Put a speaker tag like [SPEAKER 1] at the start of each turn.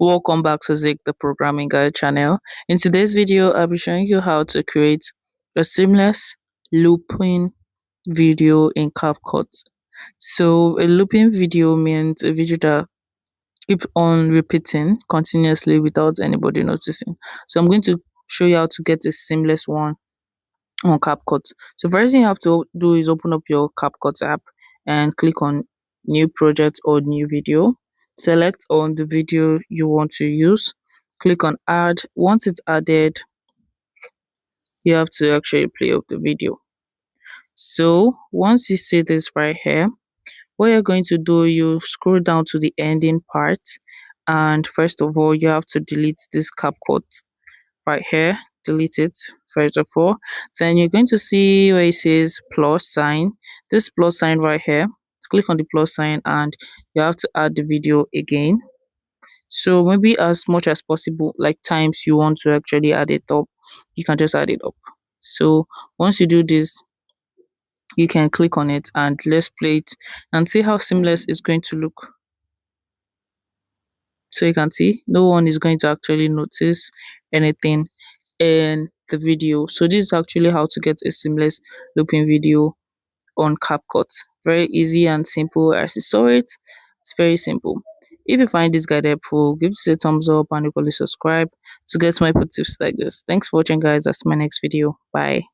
[SPEAKER 1] Welcome back to Zik, the programming guide channel. In today's video, I'll be showing you how to create a seamless looping video in CapCut. So a looping video means a video that keep on repeating continuously without anybody noticing. So I'm going to show you how to get a seamless one on CapCut. So first thing you have to do is open up your CapCut app and click on new project or new video. Select on the video you want to use. Click on add. Once it's added, you have to actually play up the video. So once you see this right here, what you're going to do, you scroll down to the ending part, and first of all you have to delete this CapCut right here. Delete it first of all. Then you're going to see where it says plus sign. This plus sign right here, click on the plus sign and you have to add the video again. So maybe as much as possible, like times you want to actually add it up, you can just add it up. So once you do this, you can click on it and let's play it and see how seamless it's going to look. So you can see no one is going to actually notice anything in the video. So this is actually how to get a seamless looping video on CapCut. Very easy and simple. As you saw it, it's very simple. If you find this guide helpful, give it a thumbs up and equally subscribe to get more tips like this. Thanks for watching, guys. That's my next video. Bye.